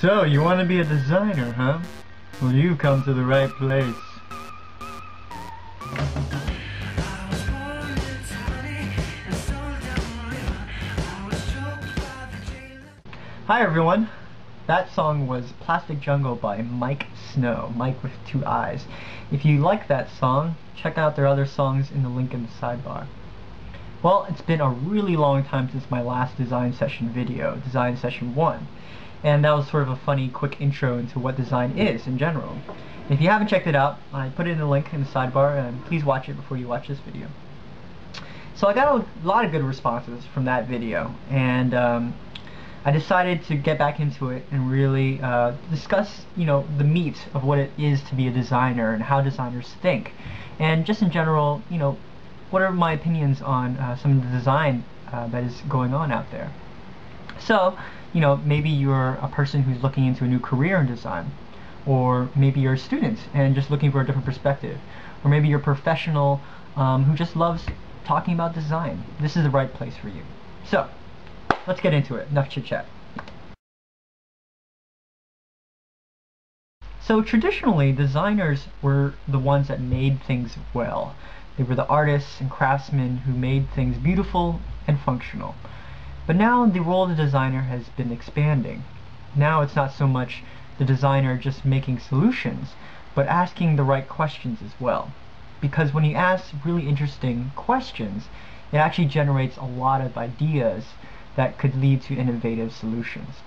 So, you want to be a designer, huh? Well, you come to the right place. Hi everyone! That song was Plastic Jungle by Mike Snow, Mike with 2 eyes. If you like that song, check out their other songs in the link in the sidebar. Well, it's been a really long time since my last design session video, design session 1. And that was sort of a funny, quick intro into what design is in general. If you haven't checked it out, I put it in the link in the sidebar, and please watch it before you watch this video. So I got a lot of good responses from that video, and I decided to get back into it and really discuss, the meat of what it is to be a designer and how designers think. And just in general, what are my opinions on some of the design that is going on out there. So, maybe you're a person who's looking into a new career in design, or maybe you're a student and just looking for a different perspective, or maybe you're a professional who just loves talking about design. This is the right place for you. So, let's get into it. Enough chit chat. So traditionally, designers were the ones that made things well. They were the artists and craftsmen who made things beautiful and functional. But now the role of the designer has been expanding. Now it's not so much the designer just making solutions, but asking the right questions as well. Because when you ask really interesting questions, it actually generates a lot of ideas that could lead to innovative solutions.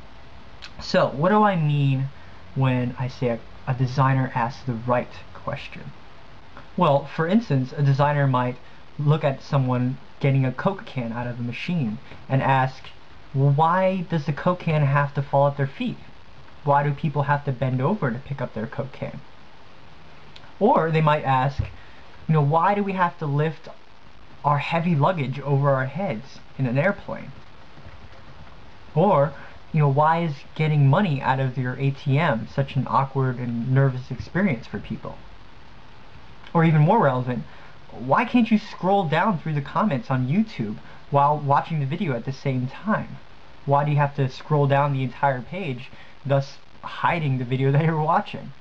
So, what do I mean when I say a designer asks the right question? Well, for instance, a designer might look at someone getting a Coke can out of a machine and ask, well, why does the Coke can have to fall at their feet? Why do people have to bend over to pick up their Coke can? Or they might ask, why do we have to lift our heavy luggage over our heads in an airplane? Or, why is getting money out of your ATM such an awkward and nervous experience for people? Or even more relevant, why can't you scroll down through the comments on YouTube while watching the video at the same time? Why do you have to scroll down the entire page, thus hiding the video that you're watching?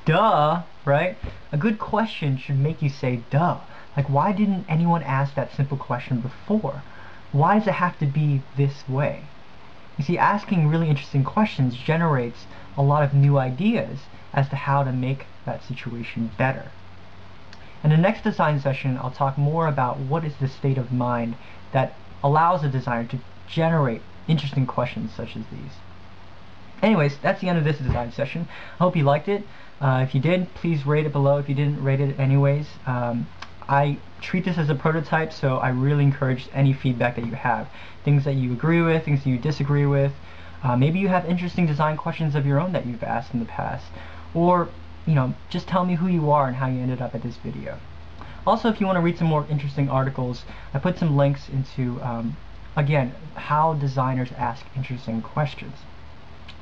Duh, right? A good question should make you say duh. Like, why didn't anyone ask that simple question before? Why does it have to be this way? You see, asking really interesting questions generates a lot of new ideas as to how to make that situation better. In the next design session, I'll talk more about what is the state of mind that allows a designer to generate interesting questions such as these. Anyways, that's the end of this design session. I hope you liked it. If you did, please rate it below. If you didn't, rate it anyways. I treat this as a prototype, so I really encourage any feedback that you have. Things that you agree with, things that you disagree with. Maybe you have interesting design questions of your own that you've asked in the past. Or, just tell me who you are and how you ended up at this video. Also, if you want to read some more interesting articles, I put some links into, again, how designers ask interesting questions.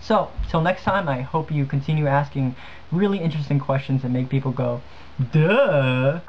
So, till next time, I hope you continue asking really interesting questions and make people go, duh!